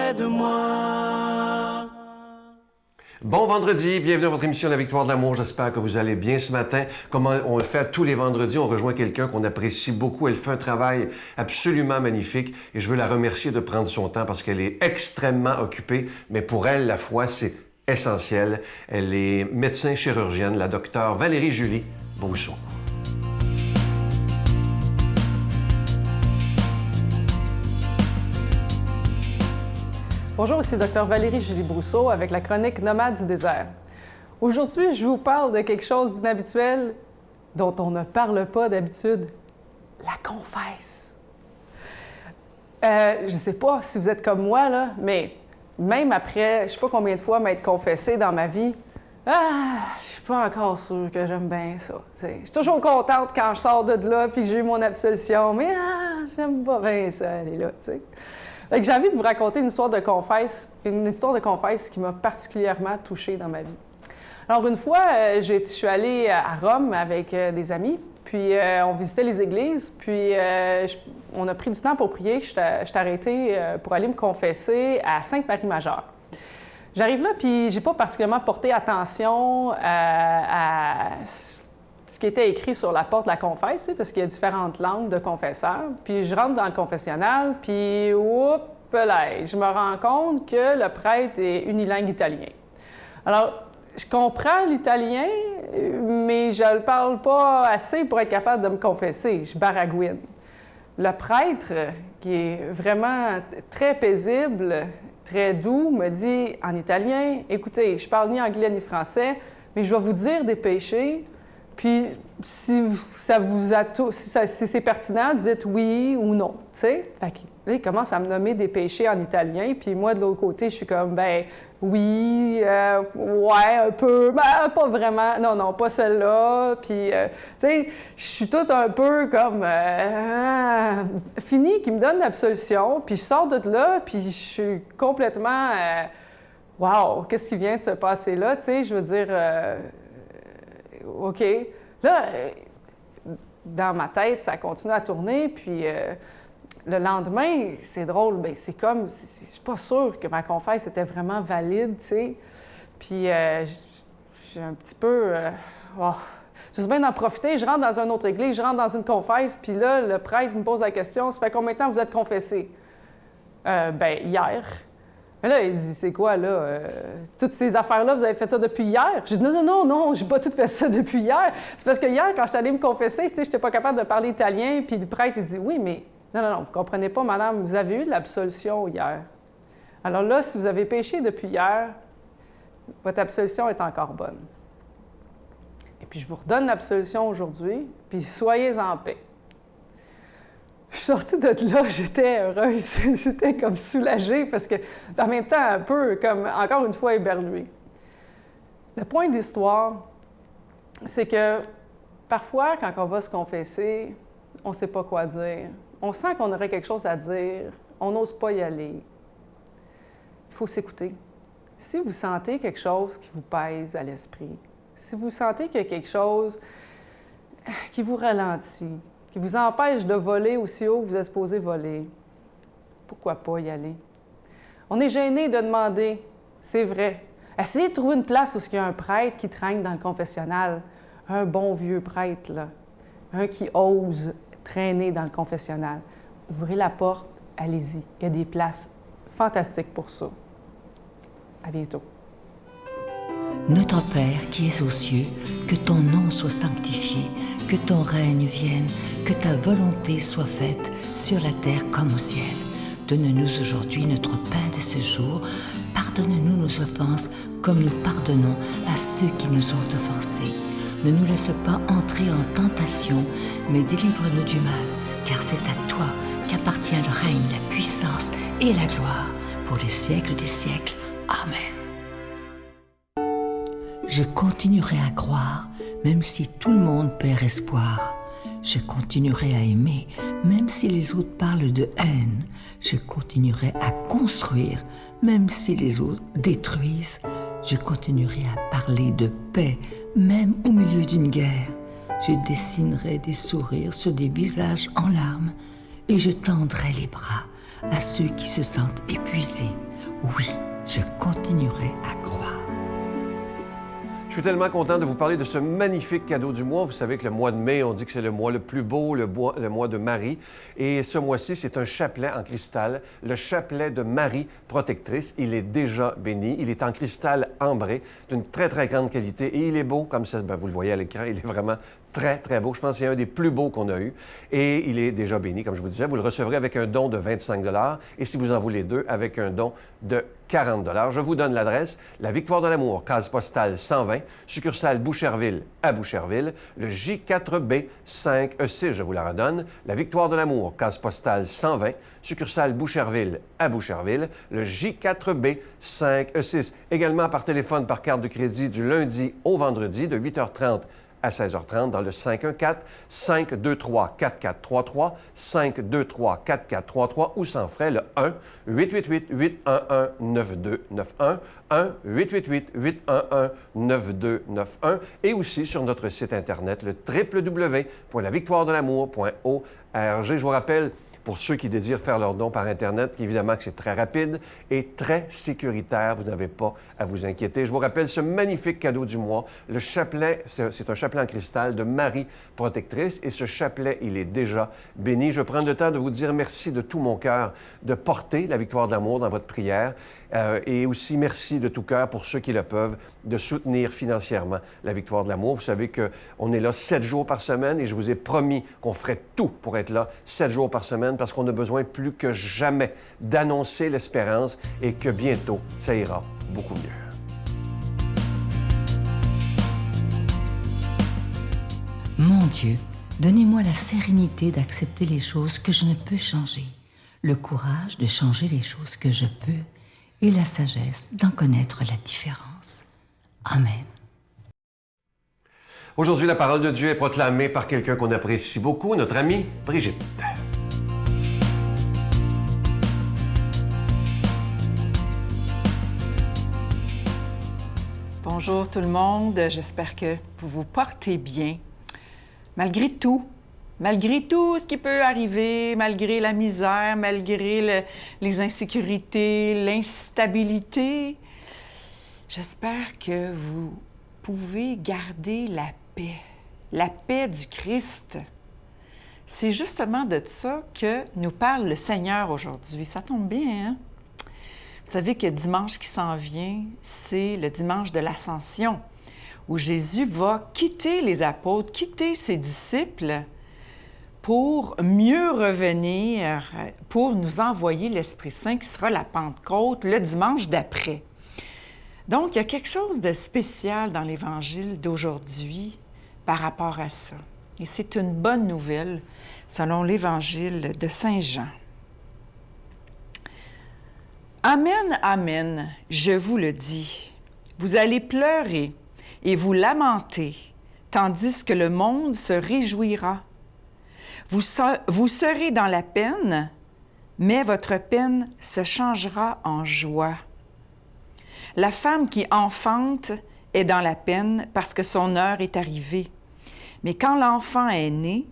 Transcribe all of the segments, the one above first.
près de moi. Bon vendredi, bienvenue à votre émission La Victoire de l'amour. J'espère que vous allez bien ce matin. Comme on le fait tous les vendredis, on rejoint quelqu'un qu'on apprécie beaucoup. Elle fait un travail absolument magnifique et je veux la remercier de prendre son temps parce qu'elle est extrêmement occupée, mais pour elle, la foi, c'est essentiel. Elle est médecin chirurgienne, la docteure Valérie-Julie Brousseau. Bonjour, ici Dr Valérie-Julie Brousseau avec la chronique Nomade du désert. Aujourd'hui, je vous parle de quelque chose d'inhabituel dont on ne parle pas d'habitude, la confesse. Je ne sais pas si vous êtes comme moi, là, mais même après, je ne sais pas combien de fois m'être confessée dans ma vie, je ne suis pas encore sûre que j'aime bien ça. T'sais. Je suis toujours contente quand je sors de là puis que j'ai eu mon absolution, mais j'aime pas bien ça, aller là, tu sais. Fait que j'ai envie de vous raconter une histoire de confesse qui m'a particulièrement touchée dans ma vie. Alors, une fois, je suis allée à Rome avec des amis, puis on visitait les églises, puis on a pris du temps pour prier. Je suis arrêtée pour aller me confesser à Sainte-Marie-Majeure. J'arrive là, puis j'ai pas particulièrement porté attention à ce qui était écrit sur la porte de la confesse, parce qu'il y a différentes langues de confesseurs. Puis je rentre dans le confessionnal, puis je me rends compte que le prêtre est unilingue italien. Alors, je comprends l'italien, mais je ne le parle pas assez pour être capable de me confesser. Je baragouine. Le prêtre, qui est vraiment très paisible, très doux, me dit en italien, « Écoutez, je parle ni anglais ni français, mais je vais vous dire des péchés. Puis, si c'est pertinent, dites oui ou non, tu sais. Fait que là, il commence à me nommer des péchés en italien, puis moi, de l'autre côté, je suis comme, ben oui, ouais, un peu, mais pas vraiment, non, pas celle-là. Puis, tu sais, je suis toute un peu comme, fini, qui me donne l'absolution, puis je sors de là, puis je suis complètement, wow, qu'est-ce qui vient de se passer là, tu sais, je veux dire... OK. Là, dans ma tête, ça continue à tourner, puis le lendemain, c'est drôle, bien, c'est comme, je suis pas sûre que ma confesse était vraiment valide, tu sais. Puis j'ai un petit peu, je suis bien d'en profiter, je rentre dans une autre église, je rentre dans une confesse, puis là, le prêtre me pose la question, « Ça fait combien de temps vous êtes confessé? » Ben, hier. Mais là, il dit, c'est quoi, là? Toutes ces affaires-là, vous avez fait ça depuis hier? J'ai dit, non, j'ai pas tout fait ça depuis hier. C'est parce que hier, quand je suis allée me confesser, tu sais, j'étais pas capable de parler italien, puis le prêtre, il dit, oui, mais non, vous comprenez pas, madame, vous avez eu de l'absolution hier. Alors là, si vous avez péché depuis hier, votre absolution est encore bonne. Et puis, je vous redonne l'absolution aujourd'hui, puis soyez en paix. Je suis sortie de là, j'étais heureuse, j'étais comme soulagée parce que, en même temps, un peu comme, encore une fois, éberluée. Le point de l'histoire, c'est que parfois, quand on va se confesser, on ne sait pas quoi dire. On sent qu'on aurait quelque chose à dire, on n'ose pas y aller. Il faut s'écouter. Si vous sentez quelque chose qui vous pèse à l'esprit, si vous sentez qu'il y a quelque chose qui vous ralentit, qui vous empêche de voler aussi haut que vous êtes supposé voler, pourquoi pas y aller? On est gêné de demander, c'est vrai. Essayez de trouver une place où il y a un prêtre qui traîne dans le confessionnal, un bon vieux prêtre, là, un qui ose traîner dans le confessionnal. Ouvrez la porte, allez-y. Il y a des places fantastiques pour ça. À bientôt. Notre Père qui es aux cieux, que ton nom soit sanctifié, que ton règne vienne, que ta volonté soit faite sur la terre comme au ciel. Donne-nous aujourd'hui notre pain de ce jour. Pardonne-nous nos offenses comme nous pardonnons à ceux qui nous ont offensés. Ne nous laisse pas entrer en tentation, mais délivre-nous du mal, car c'est à toi qu'appartient le règne, la puissance et la gloire pour les siècles des siècles. Amen. Je continuerai à croire, même si tout le monde perd espoir. Je continuerai à aimer, même si les autres parlent de haine. Je continuerai à construire, même si les autres détruisent. Je continuerai à parler de paix, même au milieu d'une guerre. Je dessinerai des sourires sur des visages en larmes et je tendrai les bras à ceux qui se sentent épuisés. oui, je continuerai à croire. Je suis tellement content de vous parler de ce magnifique cadeau du mois. Vous savez que le mois de mai, on dit que c'est le mois le plus beau, le mois de Marie. Et ce mois-ci, c'est un chapelet en cristal, le chapelet de Marie protectrice. Il est déjà béni. Il est en cristal ambré, d'une très, très grande qualité. Et il est beau, comme ça, vous le voyez à l'écran. Il est vraiment très, très beau. Je pense que c'est un des plus beaux qu'on a eu. Et il est déjà béni, comme je vous disais. Vous le recevrez avec un don de 25 $ et si vous en voulez deux, avec un don de 40 $. Je vous donne l'adresse. La Victoire de l'amour, case postale 120, succursale Boucherville à Boucherville, le J4B 5E6, je vous la redonne. La Victoire de l'amour, case postale 120, succursale Boucherville à Boucherville, le J4B 5E6. Également par téléphone, par carte de crédit du lundi au vendredi de 8h30 à 16h30 dans le 514-523-4433, 523-4433 ou sans frais le 1-888-811-9291, 1-888-811-9291 et aussi sur notre site Internet, le www.lavictoiredelamour.org. Je vous rappelle, pour ceux qui désirent faire leur don par Internet, évidemment que c'est très rapide et très sécuritaire. Vous n'avez pas à vous inquiéter. Je vous rappelle ce magnifique cadeau du mois. Le chapelet, c'est un chapelet en cristal de Marie protectrice et ce chapelet, il est déjà béni. Je prends le temps de vous dire merci de tout mon cœur de porter la victoire de l'amour dans votre prière et aussi merci de tout cœur pour ceux qui le peuvent de soutenir financièrement la victoire de l'amour. Vous savez qu'on est là 7 jours par semaine et je vous ai promis qu'on ferait tout pour être là 7 jours par semaine parce qu'on a besoin plus que jamais d'annoncer l'espérance et que bientôt, ça ira beaucoup mieux. Mon Dieu, donnez-moi la sérénité d'accepter les choses que je ne peux changer, le courage de changer les choses que je peux et la sagesse d'en connaître la différence. Amen. Aujourd'hui, la parole de Dieu est proclamée par quelqu'un qu'on apprécie beaucoup, notre amie Brigitte. Bonjour tout le monde, j'espère que vous vous portez bien. Malgré tout ce qui peut arriver, malgré la misère, malgré les insécurités, l'instabilité, j'espère que vous pouvez garder la paix du Christ. C'est justement de ça que nous parle le Seigneur aujourd'hui. Ça tombe bien, hein? Vous savez que dimanche qui s'en vient, c'est le dimanche de l'Ascension, où Jésus va quitter les apôtres, quitter ses disciples pour mieux revenir, pour nous envoyer l'Esprit Saint qui sera la Pentecôte le dimanche d'après. Donc, il y a quelque chose de spécial dans l'Évangile d'aujourd'hui par rapport à ça. Et c'est une bonne nouvelle selon l'Évangile de Saint Jean. Amen, amen, je vous le dis. Vous allez pleurer et vous lamenter, tandis que le monde se réjouira. Vous serez dans la peine, mais votre peine se changera en joie. La femme qui enfante est dans la peine parce que son heure est arrivée. Mais quand l'enfant est né,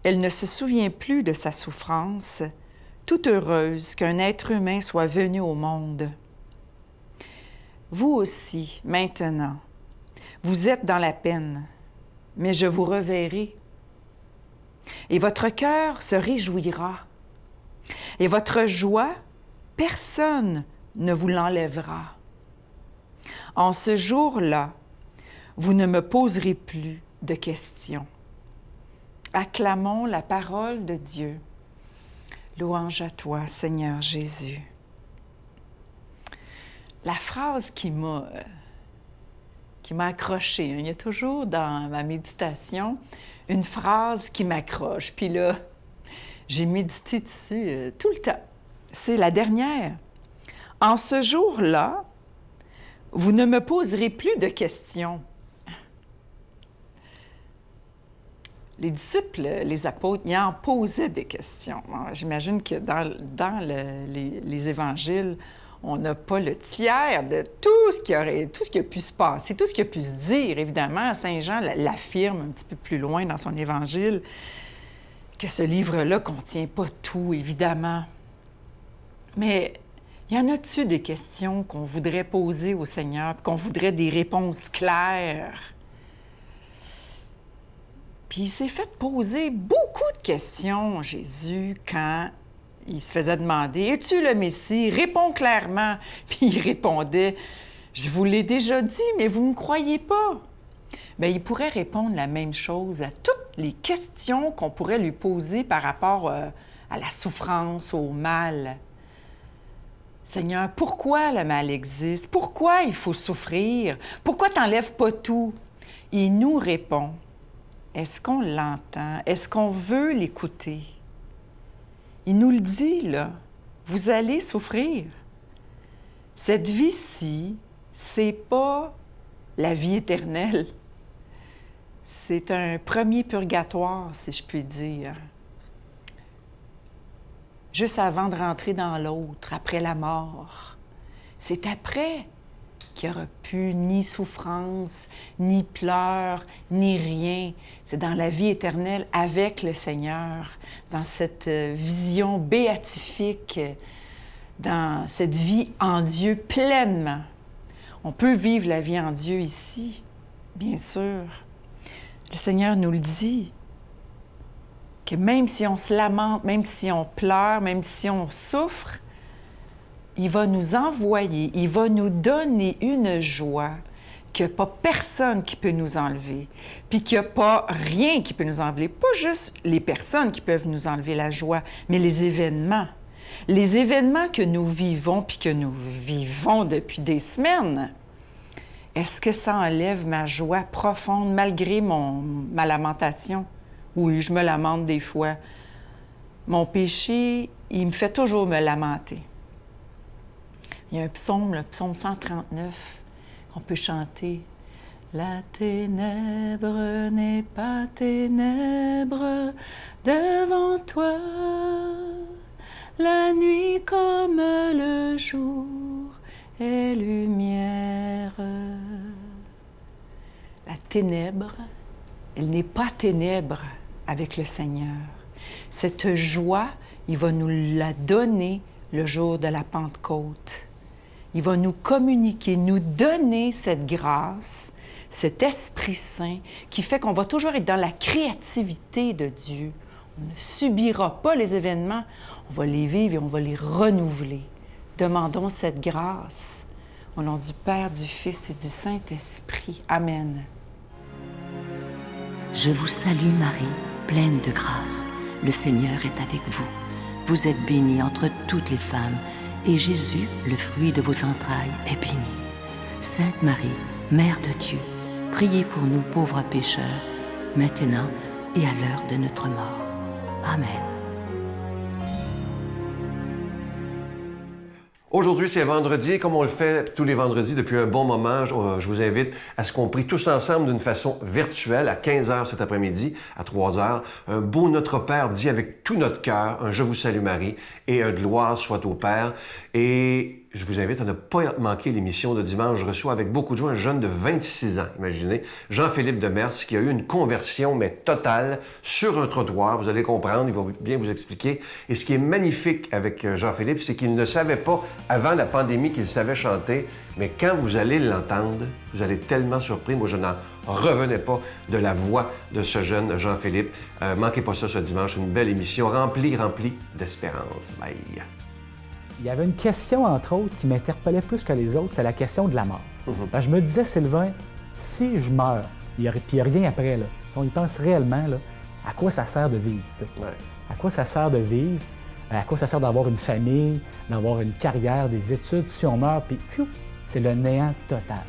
elle ne se souvient plus de sa souffrance, toute heureuse qu'un être humain soit venu au monde. Vous aussi, maintenant, vous êtes dans la peine, mais je vous reverrai. Et votre cœur se réjouira. Et votre joie, personne ne vous l'enlèvera. En ce jour-là, vous ne me poserez plus de questions. Acclamons la parole de Dieu. Louange à toi, Seigneur Jésus. La phrase qui m'a accrochée, hein, il y a toujours dans ma méditation une phrase qui m'accroche. Puis là, j'ai médité dessus tout le temps. C'est la dernière. En ce jour-là, vous ne me poserez plus de questions. Les disciples, les apôtres, ils en posaient des questions. J'imagine que dans les évangiles, on n'a pas le tiers de tout ce qui a pu se passer, tout ce qui a pu se dire. Évidemment, Saint Jean l'affirme un petit peu plus loin dans son évangile, que ce livre-là ne contient pas tout, évidemment. Mais Y en a-tu des questions qu'on voudrait poser au Seigneur, qu'on voudrait des réponses claires? Puis il s'est fait poser beaucoup de questions, Jésus, quand il se faisait demander « Es-tu le Messie? Réponds clairement! » Puis il répondait « Je vous l'ai déjà dit, mais vous ne me croyez pas. » Bien, il pourrait répondre la même chose à toutes les questions qu'on pourrait lui poser par rapport à la souffrance, au mal. Seigneur, pourquoi le mal existe? Pourquoi il faut souffrir? Pourquoi t'enlèves pas tout? Il nous répond. Est-ce qu'on l'entend? Est-ce qu'on veut l'écouter? Il nous le dit, là. Vous allez souffrir. Cette vie-ci, c'est pas la vie éternelle. C'est un premier purgatoire, si je puis dire. Juste avant de rentrer dans l'autre, après la mort. C'est après qu'il n'y aura plus ni souffrance, ni pleurs, ni rien. C'est dans la vie éternelle avec le Seigneur, dans cette vision béatifique, dans cette vie en Dieu pleinement. On peut vivre la vie en Dieu ici, bien sûr. Le Seigneur nous le dit, que même si on se lamente, même si on pleure, même si on souffre, il va nous envoyer, il va nous donner une joie qu'il n'y a pas personne qui peut nous enlever, puis qu'il n'y a pas rien qui peut nous enlever. Pas juste les personnes qui peuvent nous enlever la joie, mais les événements. Les événements que nous vivons, puis que nous vivons depuis des semaines. Est-ce que ça enlève ma joie profonde malgré ma lamentation? Oui, je me lamente des fois. Mon péché, il me fait toujours me lamenter. Il y a un psaume, le psaume 139, qu'on peut chanter. La ténèbre n'est pas ténèbre devant toi, la nuit comme le jour est lumière. La ténèbre, elle n'est pas ténèbre avec le Seigneur. Cette joie, il va nous la donner le jour de la Pentecôte. Il va nous communiquer, nous donner cette grâce, cet Esprit Saint qui fait qu'on va toujours être dans la créativité de Dieu. On ne subira pas les événements, on va les vivre et on va les renouveler. Demandons cette grâce au nom du Père, du Fils et du Saint-Esprit. Amen. Je vous salue Marie, pleine de grâce. Le Seigneur est avec vous. Vous êtes bénie entre toutes les femmes, et Jésus, le fruit de vos entrailles, est béni. Sainte Marie, Mère de Dieu, priez pour nous pauvres pécheurs, maintenant et à l'heure de notre mort. Amen. Aujourd'hui, c'est vendredi, et comme on le fait tous les vendredis depuis un bon moment, je vous invite à ce qu'on prie tous ensemble d'une façon virtuelle à 15h cet après-midi, à 3h. Un beau Notre Père dit avec tout notre cœur, un Je vous salue Marie et un Gloire soit au Père. Et je vous invite à ne pas manquer l'émission de dimanche. Je reçois avec beaucoup de joie un jeune de 26 ans, imaginez, Jean-Philippe Demers, qui a eu une conversion, mais totale, sur un trottoir. Vous allez comprendre, il va bien vous expliquer. Et ce qui est magnifique avec Jean-Philippe, c'est qu'il ne savait pas, avant la pandémie, qu'il savait chanter. Mais quand vous allez l'entendre, vous allez être tellement surpris. Moi, je n'en revenais pas de la voix de ce jeune Jean-Philippe. Manquez pas ça ce dimanche, une belle émission remplie d'espérance. Bye! Il y avait une question, entre autres, qui m'interpellait plus que les autres, c'était la question de la mort. Ben, je me disais, Sylvain, si je meurs, puis il n'y a rien après, là, si on y pense réellement, là, à quoi ça sert de vivre? Ouais. À quoi ça sert de vivre? À quoi ça sert d'avoir une famille, d'avoir une carrière, des études, si on meurt, puis c'est le néant total.